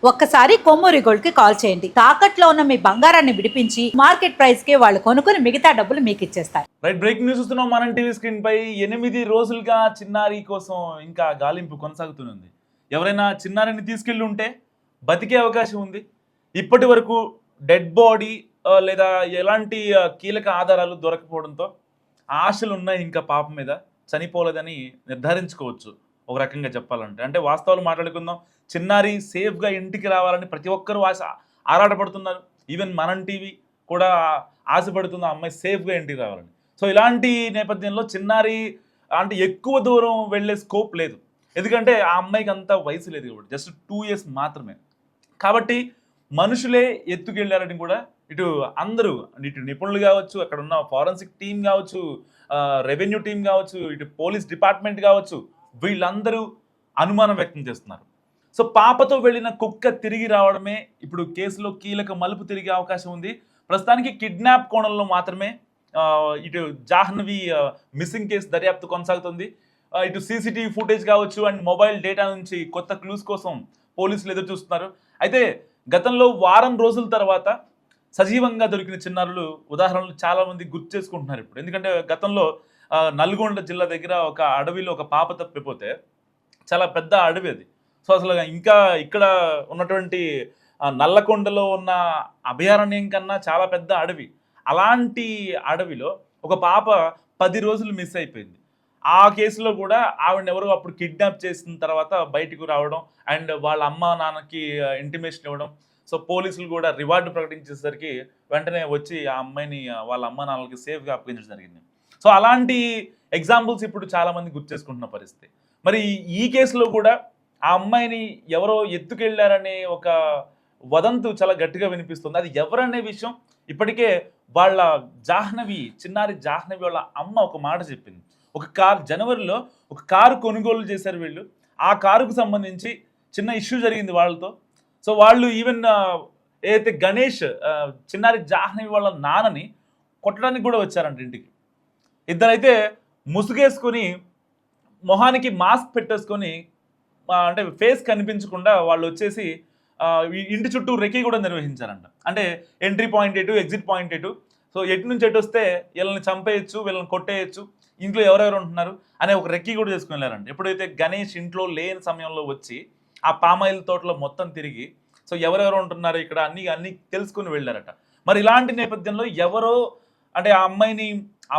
ఒక్కసారి కొమ్మూరి గోల్డ్ కి కాల్ చేయండి. తాకట్లో ఉన్న మీ బంగారాన్ని విడిపించి మార్కెట్ ప్రైస్ కి వాళ్ళు కొనుక్కుని మిగతా డబ్బులు మీకు ఇచ్చేస్తారు. రైట్, బ్రేకింగ్ న్యూస్ చూస్తున్నాం. మనం టీవీ స్క్రీన్ పై 8 రోజులుగా చిన్నారి కోసం ఇంకా గాలింపు కొనసాగుతుంది. ఎవరైనా చిన్నారిని తీసుకెళ్ళి ఉంటే బతికే అవకాశం ఉంది. ఇప్పటి వరకు డెడ్ బాడీ లేదా ఎలాంటి కీలక ఆధారాలు దొరకపోవడంతో ఆశలు ఉన్నాయి ఇంకా పాప మీద. చనిపోలేదని నిర్ధారించుకోవచ్చు ఒక రకంగా చెప్పాలంటే. అంటే వాస్తవాలు మాట్లాడుకుందాం. చిన్నారి సేఫ్గా ఇంటికి రావాలని ప్రతి ఒక్కరూ ఆరాటపడుతున్నారు. ఈవెన్ మనం టీవీ కూడా ఆశపడుతుంది ఆ అమ్మాయి సేఫ్గా ఇంటికి రావాలని. సో ఇలాంటి నేపథ్యంలో చిన్నారి అంటే ఎక్కువ దూరం వెళ్ళే స్కోప్ లేదు. ఎందుకంటే ఆ అమ్మాయికి అంత వయసు లేదు కాబట్టి, జస్ట్ 2 years మాత్రమే. కాబట్టి మనుషులే ఎత్తుకెళ్ళారని కూడా ఇటు అందరూ, ఇటు నిపుణులు కావచ్చు, అక్కడ ఉన్న ఫారెన్సిక్ టీం కావచ్చు, రెవెన్యూ టీం కావచ్చు, ఇటు పోలీస్ డిపార్ట్మెంట్ కావచ్చు, వీళ్ళందరూ అనుమానం వ్యక్తం చేస్తున్నారు. సో పాపతో వెళ్ళిన కుక్క తిరిగి రావడమే ఇప్పుడు కేసులో కీలక మలుపు తిరిగే అవకాశం ఉంది. ప్రస్తుతానికి కిడ్నాప్ కోణంలో మాత్రమే ఇటు జాహ్నవి మిస్సింగ్ కేసు దర్యాప్తు కొనసాగుతుంది. ఇటు సీసీటీవీ ఫుటేజ్ కావచ్చు అండ్ మొబైల్ డేటా నుంచి కొత్త క్లూస్ కోసం పోలీసులు ఎదురు చూస్తున్నారు. అయితే గతంలో వారం రోజుల తర్వాత సజీవంగా దొరికిన చిన్నారులు ఉదాహరణలు చాలా మంది గుర్తు చేసుకుంటున్నారు ఇప్పుడు. ఎందుకంటే గతంలో నల్గొండ జిల్లా దగ్గర ఒక అడవిలో ఒక పాప తప్పిపోతే, చాలా పెద్ద అడవి అది. సో అసలు ఇంకా ఇక్కడ ఉన్నటువంటి నల్లకొండలో ఉన్న అభయారణ్యం కన్నా చాలా పెద్ద అడవి. అలాంటి అడవిలో ఒక పాప 10 రోజులు మిస్ అయిపోయింది. ఆ కేసులో కూడా ఆవిడని ఎవరో అప్పుడు కిడ్నాప్ చేసిన తర్వాత బయటకు రావడం అండ్ వాళ్ళ అమ్మ నాన్నకి ఇంటిమేషన్ ఇవ్వడం. సో పోలీసులు కూడా రివార్డు ప్రకటించేసరికి వెంటనే వచ్చి ఆ అమ్మాయిని వాళ్ళ అమ్మ నాన్నలకి సేఫ్గా అప్పగించడం జరిగింది. సో అలాంటి ఎగ్జాంపుల్స్ ఇప్పుడు చాలామంది గుర్తు చేసుకుంటున్న పరిస్థితి. మరి ఈ కేసులో కూడా ఆ అమ్మాయిని ఎవరో ఎత్తుకెళ్లారనే ఒక వదంతు చాలా గట్టిగా వినిపిస్తుంది. అది ఎవరనే విషయం ఇప్పటికే వాళ్ళ చిన్నారి జాహ్నవి వాళ్ళ అమ్మ ఒక మాట చెప్పింది. జనవరిలో ఒక కారు కొనుగోలు చేశారు వీళ్ళు. ఆ కారుకు సంబంధించి చిన్న ఇష్యూ జరిగింది వాళ్ళతో. సో వాళ్ళు ఈవెన్ ఏదైతే గణేష్ చిన్నారి జాహ్నవి వాళ్ళ నాన్నని కొట్టడానికి కూడా వచ్చారంట ఇంటికి. ఇద్దరైతే ముసుగేసుకొని మొహానికి మాస్క్ పెట్టేసుకొని అంటే ఫేస్ కనిపించకుండా వాళ్ళు వచ్చేసి ఇంటి చుట్టూ రెక్కి కూడా నిర్వహించారంట. అంటే ఎంట్రీ పాయింట్ ఎటు, ఎగ్జిట్ పాయింట్ ఎటు, సో ఎటు నుంచి ఎటు వస్తే వీళ్ళని చంపేయచ్చు, వీళ్ళని కొట్టేయచ్చు, ఇంట్లో ఎవరెవరు ఉంటున్నారు అనే ఒక రెక్కి కూడా చేసుకుని వెళ్ళారంట. ఎప్పుడైతే గణేష్ ఇంట్లో లేని సమయంలో వచ్చి ఆ పామాయిల్ తోటలో మొత్తం తిరిగి సో ఎవరెవరు ఉంటున్నారు ఇక్కడ అన్నీ తెలుసుకుని వెళ్ళారట. మరి ఇలాంటి నేపథ్యంలో ఎవరో అంటే ఆ అమ్మాయిని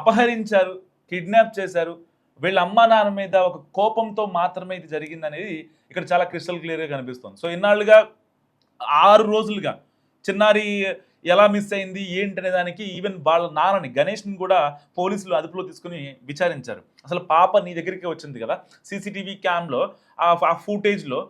అపహరించారు, కిడ్నాప్ చేశారు, వీళ్ళ అమ్మ నాన్న మీద ఒక కోపంతో మాత్రమే ఇది జరిగిందనేది ఇక్కడ చాలా క్రిస్టల్ క్లియర్గా కనిపిస్తుంది. సో ఇన్నాళ్ళుగా 6 రోజులుగా చిన్నారి ఎలా మిస్ అయింది ఏంటనే దానికి ఈవెన్ వాళ్ళ నాన్నని గణేష్ని కూడా పోలీసులు అదుపులో తీసుకుని విచారించారు. అసలు పాప నీ దగ్గరికి వచ్చింది కదా, సీసీటీవీ క్యామ్లో ఆ ఫుటేజ్లో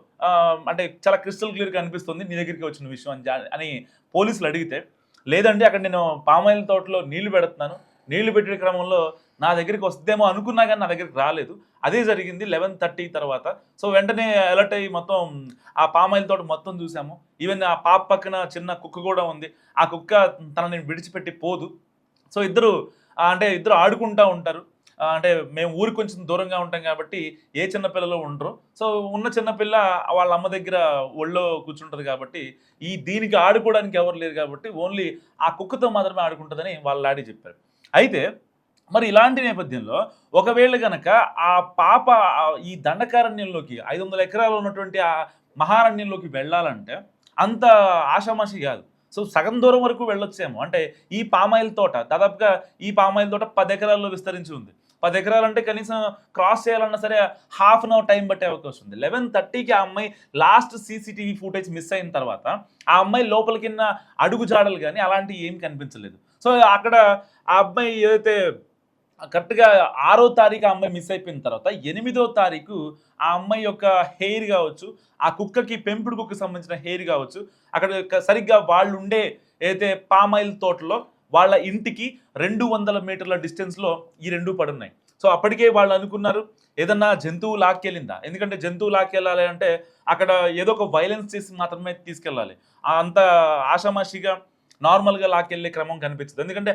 అంటే చాలా క్రిస్టల్ క్లియర్గా అనిపిస్తుంది నీ దగ్గరికి వచ్చిన విషయం అని పోలీసులు అడిగితే, లేదండి అక్కడ నేను పామాయిల్ తోటలో నీళ్లు పెడుతున్నాను, నీళ్లు పెట్టే క్రమంలో నా దగ్గరికి వస్తుందేమో అనుకున్నా కానీ నా దగ్గరికి రాలేదు, అదే జరిగింది 11:30 తర్వాత. సో వెంటనే అలర్ట్ అయ్యి మొత్తం ఆ పామాయిల్ తోట మొత్తం చూసాము. ఈవెన్ ఆ పాప పక్కన చిన్న కుక్క కూడా ఉంది, ఆ కుక్క తనని విడిచిపెట్టి పోదు. సో ఇద్దరు ఆడుకుంటూ ఉంటారు. అంటే మేము ఊరికి కొంచెం దూరంగా ఉంటాం కాబట్టి ఏ చిన్నపిల్లలు ఉండరు. సో ఉన్న చిన్నపిల్ల వాళ్ళ అమ్మ దగ్గర ఒళ్ళో కూర్చుంటుంది కాబట్టి దీనికి ఆడుకోవడానికి ఎవరు లేరు కాబట్టి ఓన్లీ ఆ కుక్కతో మాత్రమే ఆడుకుంటుందని వాళ్ళ డాడీ చెప్పారు. అయితే మరి ఇలాంటి నేపథ్యంలో ఒకవేళ కనుక ఆ పాప ఈ దండకారణ్యంలోకి 500 ఎకరాలు ఉన్నటువంటి ఆ మహారణ్యంలోకి వెళ్ళాలంటే అంత ఆషామాషి కాదు. సో సగం దూరం వరకు వెళ్ళొచ్చేమో. అంటే ఈ పామాయిల్ తోట దాదాపుగా 10 ఎకరాల్లో విస్తరించి ఉంది. 10 ఎకరాలు అంటే కనీసం క్రాస్ చేయాలన్నా సరే ½ an hour టైం పట్టే అవకాశం ఉంది. 11:30కి ఆ అమ్మాయి లాస్ట్ సీసీటీవీ ఫుటేజ్ మిస్ అయిన తర్వాత ఆ అమ్మాయి లోపలికిన్న అడుగు జాడలు కానీ అలాంటివి ఏం కనిపించలేదు. సో అక్కడ ఆ అమ్మాయి ఏదైతే కరెక్ట్గా 6వ తారీఖు ఆ అమ్మాయి మిస్ అయిపోయిన తర్వాత 8వ తారీఖు ఆ అమ్మాయి యొక్క హెయిర్ కావచ్చు, ఆ కుక్కకి పెంపుడు కుక్కకి సంబంధించిన హెయిర్ కావచ్చు, అక్కడ సరిగ్గా వాళ్ళు ఉండే ఏదైతే పామాయిల్ తోటలో వాళ్ళ ఇంటికి 200 మీటర్ల డిస్టెన్స్లో ఈ రెండు పడున్నాయి. సో అప్పటికే వాళ్ళు అనుకున్నారు ఏదన్నా జంతువు లాక్కెళ్ళిందా, ఎందుకంటే జంతువు లాక్కెళ్ళాలి అంటే అక్కడ ఏదో ఒక వైలెన్స్ చేసి మాత్రమే తీసుకెళ్ళాలి. అంత ఆషామాషిగా నార్మల్గా లాక్కెళ్ళే క్రమం కనిపించదు. ఎందుకంటే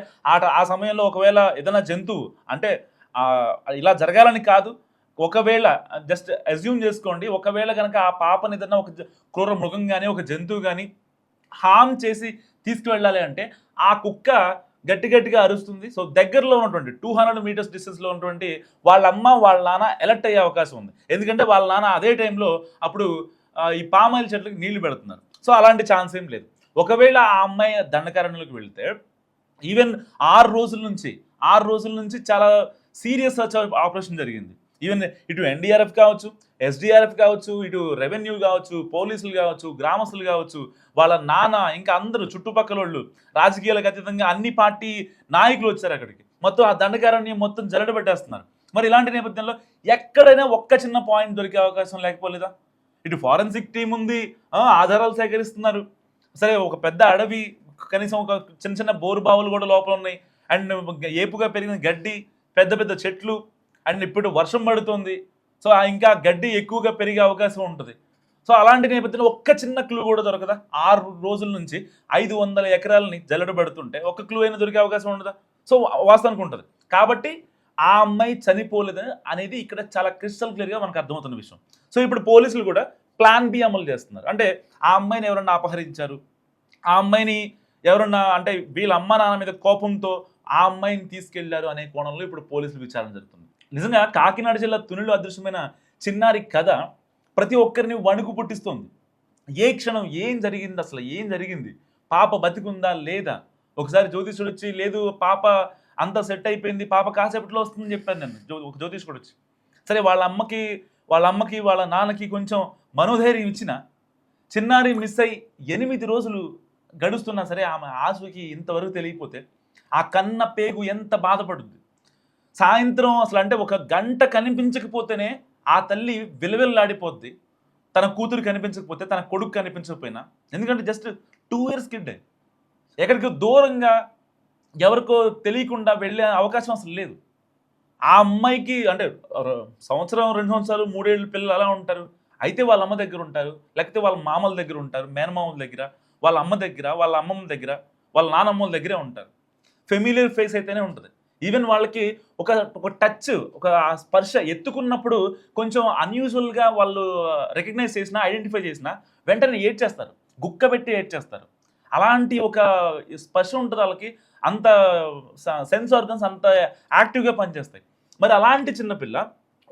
ఆ సమయంలో ఒకవేళ ఏదైనా జంతువు అంటే ఇలా జరగాలని కాదు, ఒకవేళ జస్ట్ అజ్యూమ్ చేసుకోండి, ఒకవేళ కనుక ఆ పాపని ఏదన్నా ఒక క్రూర మృగం కానీ ఒక జంతువు కానీ హామ్ చేసి తీసుకువెళ్ళాలి అంటే ఆ కుక్క గట్టి గట్టిగా అరుస్తుంది. సో దగ్గరలో ఉన్నటువంటి 200 మీటర్స్ డిస్టెన్స్లో ఉన్నటువంటి వాళ్ళ అమ్మ వాళ్ళ నాన్న ఎలర్ట్ అయ్యే అవకాశం ఉంది. ఎందుకంటే వాళ్ళ నాన్న అదే టైంలో అప్పుడు ఈ పామాయిల్ చెట్లకి నీళ్లు పెడుతున్నారు. సో అలాంటి ఛాన్స్ ఏం లేదు. ఒకవేళ ఆ అమ్మాయి దండకారణ్యంలోకి వెళ్తే ఈవెన్ 6 రోజుల నుంచి చాలా సీరియస్ సర్చ్ ఆపరేషన్ జరిగింది. ఈవెన్ ఇటు ఎన్డీఆర్ఎఫ్ కావచ్చు, ఎస్డీఆర్ఎఫ్ కావచ్చు, ఇటు రెవెన్యూ కావచ్చు, పోలీసులు కావచ్చు, గ్రామస్తులు కావచ్చు, వాళ్ళ నాన్న, ఇంకా అందరూ చుట్టుపక్కల వాళ్ళు, రాజకీయాలకు అతీతంగా అన్ని పార్టీ నాయకులు వచ్చారు అక్కడికి. మొత్తం ఆ దండకారణ్యం మొత్తం జల్లెడ పెట్టేస్తున్నారు. మరి ఇలాంటి నేపథ్యంలో ఎక్కడైనా ఒక్క చిన్న పాయింట్ దొరికే అవకాశం లేకపోలేదా? ఇటు ఫారెన్సిక్ టీం ఉంది, ఆధారాలు సేకరిస్తున్నారు. సరే, ఒక పెద్ద అడవి, కనీసం ఒక చిన్న చిన్న బోరు బావులు కూడా లోపల ఉన్నాయి. అండ్ ఏపుగా పెరిగిన గడ్డి, పెద్ద పెద్ద చెట్లు, అండ్ ఇప్పుడు వర్షం పడుతుంది. సో ఇంకా గడ్డి ఎక్కువగా పెరిగే అవకాశం ఉంటుంది. సో అలాంటి నేపథ్యంలో ఒక్క చిన్న క్లూ కూడా దొరకదా? 6 రోజుల నుంచి 500 ఎకరాలని జల్లెడ పెడుతుంటే ఒక్క క్లూ అయినా దొరికే అవకాశం ఉండదా? సో వాస్తవానికి ఉంటుంది. కాబట్టి ఆ అమ్మాయి చనిపోలేదు అనేది ఇక్కడ చాలా క్రిస్టల్ క్లియర్గా మనకు అర్థమవుతున్న విషయం. సో ఇప్పుడు పోలీసులు కూడా ప్లాన్ బి అమలు చేస్తున్నారు. అంటే ఆ అమ్మాయిని ఎవరన్నా అపహరించారు, ఆ అమ్మాయిని ఎవరన్నా అంటే వీళ్ళ అమ్మ నాన్న మీద కోపంతో ఆ అమ్మాయిని తీసుకెళ్లారు అనే కోణంలో ఇప్పుడు పోలీసులు విచారణ జరుగుతుంది. నిజంగా కాకినాడ జిల్లా తునిలో అదృశ్యమైన చిన్నారి కథ ప్రతి ఒక్కరిని వణుకు పుట్టిస్తుంది. ఏ క్షణం ఏం జరిగింది, అసలు ఏం జరిగింది, పాప బతికుందా లేదా? ఒకసారి జ్యోతిష్యుడు వచ్చి లేదు పాప అంతా సెట్ అయిపోయింది, పాప కాసేపట్లో వస్తుందని చెప్పాను నేను. ఒక జ్యోతిష్యుడు వచ్చి సరే వాళ్ళ అమ్మకి వాళ్ళ నాన్నకి కొంచెం మనోధైర్యం ఇచ్చిన చిన్నారి మిస్ అయ్యి 8 రోజులు గడుస్తున్నా సరే ఆమె ఆశకి ఇంతవరకు తెలియకపోతే ఆ కన్న పేగు ఎంత బాధపడుద్ది. సాయంత్రం అసలు అంటే ఒక గంట కనిపించకపోతేనే ఆ తల్లి విలవిల్లాడిపోద్ది. తన కూతురు కనిపించకపోతే, తన కొడుకు కనిపించకపోయినా. ఎందుకంటే జస్ట్ 2 years కిడ్డే. ఎక్కడికి దూరంగా ఎవరికో తెలియకుండా వెళ్ళే అవకాశం అసలు లేదు. ఆ అమ్మాయికి అంటే సంవత్సరం, 2 సంవత్సరాలు, 3 ఏళ్ళ పిల్లలు అలా ఉంటారు. అయితే వాళ్ళ అమ్మ దగ్గర ఉంటారు, లేకపోతే వాళ్ళ మామల దగ్గర ఉంటారు, మేనమామల దగ్గర, వాళ్ళ అమ్మ దగ్గర, వాళ్ళ అమ్మమ్మ దగ్గర, వాళ్ళ నానమ్మల దగ్గరే ఉంటారు. ఫెమిలియర్ ఫేస్ అయితేనే ఉంటుంది. ఈవెన్ వాళ్ళకి ఒక టచ్, ఒక స్పర్శ ఎత్తుకున్నప్పుడు కొంచెం అన్యూజువల్గా వాళ్ళు రికగ్నైజ్ చేసినా, ఐడెంటిఫై చేసినా వెంటనే ఏడ్చేస్తారు, గుక్క పెట్టి ఏడ్చేస్తారు. అలాంటి ఒక స్పర్శ ఉంటుంది వాళ్ళకి. అంత సెన్స్ ఆర్గన్స్ అంత యాక్టివ్గా పనిచేస్తాయి. మరి అలాంటి చిన్నపిల్ల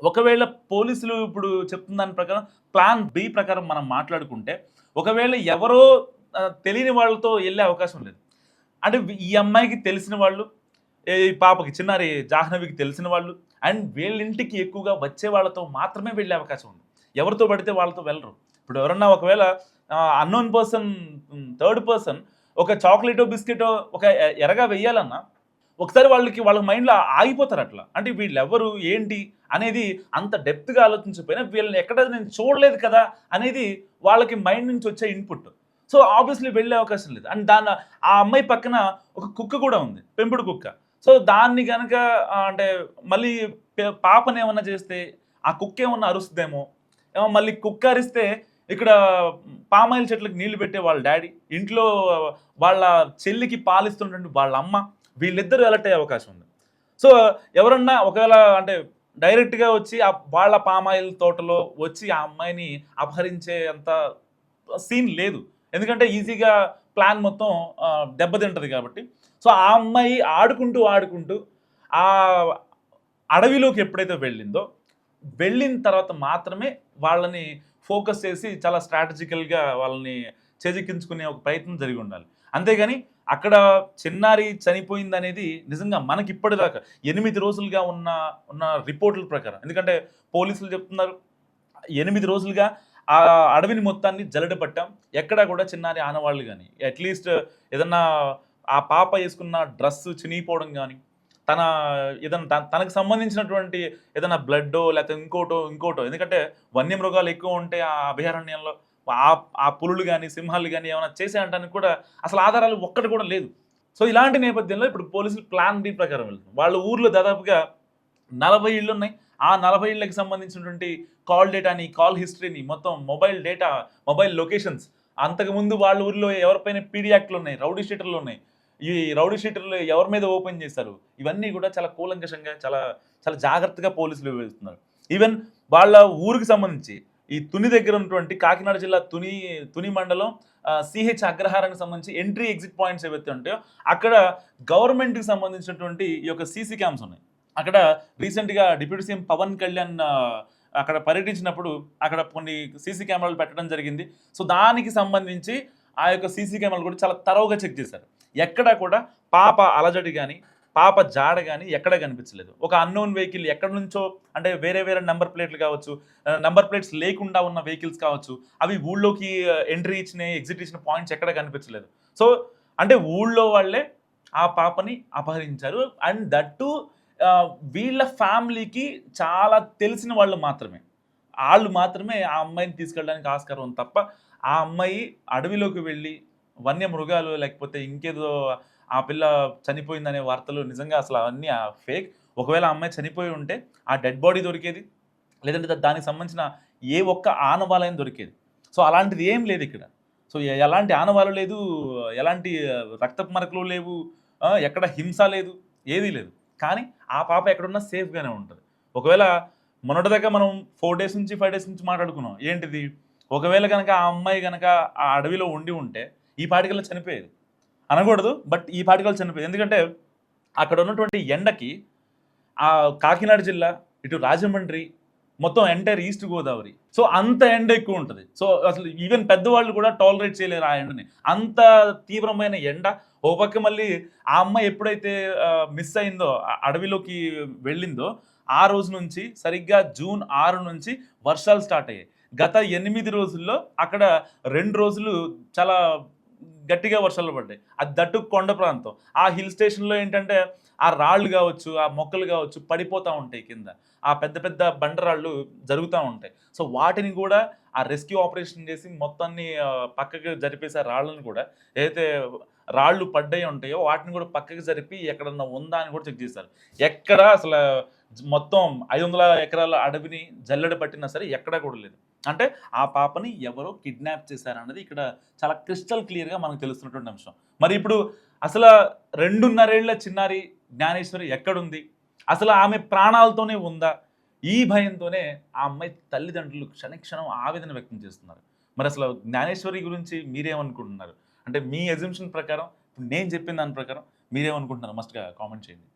ఒకవేళ పోలీసులు ఇప్పుడు చెప్తున్న దాని ప్రకారం ప్లాన్ బి ప్రకారం మనం మాట్లాడుకుంటే ఒకవేళ ఎవరో తెలియని వాళ్ళతో వెళ్ళే అవకాశం లేదు. అంటే ఈ అమ్మాయికి తెలిసిన వాళ్ళు, ఈ పాపకి చిన్నారి జాహ్నవికి తెలిసిన వాళ్ళు, అండ్ వీళ్ళింటికి ఎక్కువగా వచ్చే వాళ్ళతో మాత్రమే వెళ్ళే అవకాశం ఉంది. ఎవరితో పడితే వాళ్ళతో వెళ్ళరు. ఇప్పుడు ఎవరన్నా ఒకవేళ అన్నోన్ పర్సన్, థర్డ్ పర్సన్ ఒక చాక్లెటో బిస్కెటో ఒక ఎరగా వెయ్యాలన్నా ఒకసారి వాళ్ళ మైండ్లో ఆగిపోతారు. అట్లా అంటే వీళ్ళెవరు ఏంటి అనేది అంత డెప్త్గా ఆలోచించకపోయినా వీళ్ళని ఎక్కడ నేను చూడలేదు కదా అనేది వాళ్ళకి మైండ్ నుంచి వచ్చే ఇన్పుట్. సో ఆబ్వియస్లీ వెళ్ళే అవకాశం లేదు. అండ్ ఆ అమ్మాయి పక్కన ఒక కుక్క కూడా ఉంది, పెంపుడు కుక్క. సో దాన్ని కనుక అంటే మళ్ళీ పాపని ఏమన్నా చేస్తే ఆ కుక్క ఏమన్నా అరుస్తుందేమో, మళ్ళీ కుక్క అరిస్తే ఇక్కడ పామాయిల్ చెట్లకు నీళ్లు పెట్టే వాళ్ళ డాడీ, ఇంట్లో వాళ్ళ చెల్లికి పాలిస్తున్నటువంటి వాళ్ళ అమ్మ, వీళ్ళిద్దరూ అలర్ట్ అయ్యే అవకాశం ఉంది. సో ఎవరన్నా ఒకవేళ అంటే డైరెక్ట్గా వచ్చి వాళ్ళ పామాయిల్ తోటలో వచ్చి ఆ అమ్మాయిని అపహరించే అంత సీన్ లేదు. ఎందుకంటే ఈజీగా ప్లాన్ మొత్తం దెబ్బతింటది కాబట్టి. సో ఆ అమ్మాయి ఆడుకుంటూ ఆ అడవిలోకి ఎప్పుడైతే వెళ్ళిన తర్వాత మాత్రమే వాళ్ళని ఫోకస్ చేసి చాలా స్ట్రాటజికల్గా వాళ్ళని చేజిక్కించుకునే ఒక ప్రయత్నం జరిగి ఉండాలి. అంతేగాని అక్కడ చిన్నారి చనిపోయింది అనేది నిజంగా మనకి ఇప్పటిదాకా 8 రోజులుగా ఉన్న రిపోర్టుల ప్రకారం, ఎందుకంటే పోలీసులు చెప్తున్నారు 8 రోజులుగా ఆ అడవిని మొత్తాన్ని జల్లెడ పట్టాం, ఎక్కడా కూడా చిన్నారి ఆనవాళ్ళు కానీ, అట్లీస్ట్ ఏదన్నా ఆ పాప వేసుకున్న డ్రెస్ చినిగిపోవడం కానీ, తనకు సంబంధించినటువంటి ఏదైనా బ్లడ్డో లేకపోతే ఇంకోటో ఎందుకంటే వన్యమృగాలు ఎక్కువ ఉంటే ఆ అభయారణ్యంలో ఆ పులులు కానీ సింహాలు కానీ ఏమైనా చేసేయడానికి కూడా అసలు ఆధారాలు ఒక్కటి కూడా లేదు. సో ఇలాంటి నేపథ్యంలో ఇప్పుడు పోలీసులు ప్లాన్ బి ప్రకారం వెళ్తున్నారు. వాళ్ళ ఊర్లో దాదాపుగా 40 ఇళ్ళు ఉన్నాయి. ఆ 40 ఇళ్ళకి సంబంధించినటువంటి కాల్ డేటాని, కాల్ హిస్టరీని, మొత్తం మొబైల్ డేటా, మొబైల్ లొకేషన్స్, అంతకుముందు వాళ్ళ ఊర్లో ఎవరిపైన పీడీ యాక్ట్లు ఉన్నాయి, రౌడీ షీటర్లు ఉన్నాయి, ఈ రౌడీ షీటర్లు ఎవరి మీద ఓపెన్ చేశారు, ఇవన్నీ కూడా చాలా కూలంకషంగా చాలా చాలా జాగ్రత్తగా పోలీసులు వివరిస్తున్నారు. ఈవెన్ వాళ్ళ ఊరికి సంబంధించి ఈ తుని దగ్గర ఉన్నటువంటి కాకినాడ జిల్లా తుని మండలం సిహెచ్ అగ్రహారానికి సంబంధించి ఎంట్రీ ఎగ్జిట్ పాయింట్స్ ఏవైతే ఉంటాయో అక్కడ గవర్నమెంట్కి సంబంధించినటువంటి ఈ యొక్క సీసీ క్యామ్స్ ఉన్నాయి. అక్కడ రీసెంట్గా డిప్యూటీ సీఎం పవన్ కళ్యాణ్ అక్కడ పర్యటించినప్పుడు అక్కడ కొన్ని సీసీ కెమెరాలు పెట్టడం జరిగింది. సో దానికి సంబంధించి ఆ యొక్క సీసీ కెమెరాలు కూడా చాలా తరోగా చెక్ చేశారు. ఎక్కడా కూడా పాప అలజడి కానీ పాప జాడ కానీ ఎక్కడ కనిపించలేదు. ఒక అన్నోన్ వెహికల్ ఎక్కడి నుంచో అంటే వేరే వేరే నెంబర్ ప్లేట్లు కావచ్చు, నెంబర్ ప్లేట్స్ లేకుండా ఉన్న వెహికల్స్ కావచ్చు, అవి ఊళ్ళోకి ఎంట్రీ ఇచ్చిన ఎగ్జిట్ ఇచ్చిన పాయింట్స్ ఎక్కడ కనిపించలేదు. సో అంటే ఊళ్ళో వాళ్ళే ఆ పాపని అపహరించారు. అండ్ దట్ టు వీళ్ళ ఫ్యామిలీకి చాలా తెలిసిన వాళ్ళు మాత్రమే ఆ అమ్మాయిని తీసుకెళ్ళడానికి ఆస్కారం ఉంది తప్ప ఆ అమ్మాయి అడవిలోకి వెళ్ళి వన్య మృగాలు లేకపోతే ఇంకేదో ఆ పిల్ల చనిపోయిందనే వార్తలు నిజంగా అసలు అవన్నీ ఫేక్. ఒకవేళ ఆ అమ్మాయి చనిపోయి ఉంటే ఆ డెడ్ బాడీ దొరికేది, లేదంటే దానికి సంబంధించిన ఏ ఒక్క ఆనవాలయం దొరికేది. సో అలాంటిది ఏం లేదు ఇక్కడ. సో ఎలాంటి ఆనవాలు లేదు, ఎలాంటి రక్తపు మరకలు లేవు, ఎక్కడ హింస లేదు, ఏదీ లేదు. కానీ ఆ పాప ఎక్కడున్నా సేఫ్గానే ఉంటుంది. ఒకవేళ మొన్నటిదాకా మనం 4 days నుంచి 5 days నుంచి మాట్లాడుకున్నాం ఏంటిది, ఒకవేళ కనుక ఆ అమ్మాయి కనుక ఆ అడవిలో ఉండి ఉంటే ఈ పాటికల్లా చనిపోయేది. అనకూడదు, బట్ ఈ పాటికల్లా చనిపోయేది. ఎందుకంటే అక్కడ ఉన్నటువంటి ఎండకి ఆ కాకినాడ జిల్లా, ఇటు రాజమండ్రి, మొత్తం ఎంటైర్ ఈస్ట్ గోదావరి, సో అంత ఎండ ఎక్కువ ఉంటుంది. సో అసలు ఈవెన్ పెద్దవాళ్ళు కూడా టాలరేట్ చేయలేరు ఆ ఎండని. అంత తీవ్రమైన ఎండ. ఓ పక్క మళ్ళీ ఆ అమ్మాయి ఎప్పుడైతే మిస్ అయిందో, అడవిలోకి వెళ్ళిందో, ఆ రోజు నుంచి సరిగ్గా జూన్ 6 నుంచి వర్షాలు స్టార్ట్ అయ్యాయి. గత 8 రోజుల్లో అక్కడ 2 రోజులు చాలా గట్టిగా వర్షాలు పడ్డాయి. అది దట్టు కొండ ప్రాంతం. ఆ హిల్ స్టేషన్లో ఏంటంటే ఆ రాళ్ళు కావచ్చు, ఆ మొక్కలు కావచ్చు పడిపోతూ ఉంటాయి కింద. ఆ పెద్ద పెద్ద బండరాళ్ళు జరుగుతూ ఉంటాయి. సో వాటిని కూడా ఆ రెస్క్యూ ఆపరేషన్ చేసి మొత్తాన్ని పక్కకి జరిపేసి ఆ రాళ్ళని కూడా ఏదైతే రాళ్ళు పడ్డాయి ఉంటాయో వాటిని కూడా పక్కకి జరిపి ఎక్కడన్నా ఉందా అని కూడా చెక్ చేశారు. ఎక్కడ అసలు మొత్తం 500 ఎకరాల అడవిని జల్లెడ పట్టినా సరే ఎక్కడా కూడా లేదు. అంటే ఆ పాపని ఎవరో కిడ్నాప్ చేశారన్నది ఇక్కడ చాలా క్రిస్టల్ క్లియర్గా మనకు తెలుస్తున్నటువంటి అంశం. మరి ఇప్పుడు అసలు 2.5 ఏళ్ల చిన్నారి జ్ఞానేశ్వరి ఎక్కడుంది, అసలు ఆమె ప్రాణాలతోనే ఉందా, ఈ భయంతోనే ఆ అమ్మాయి తల్లిదండ్రులు క్షణక్షణం ఆవేదన వ్యక్తం చేస్తున్నారు. మరి అసలు జ్ఞానేశ్వరి గురించి మీరేమనుకుంటున్నారు? అంటే మీ ఎగ్జిబిషన్ ప్రకారం నేను చెప్పిన దాని ప్రకారం మీరేమనుకుంటున్నారు? మస్ట్గా కామెంట్ చేయండి.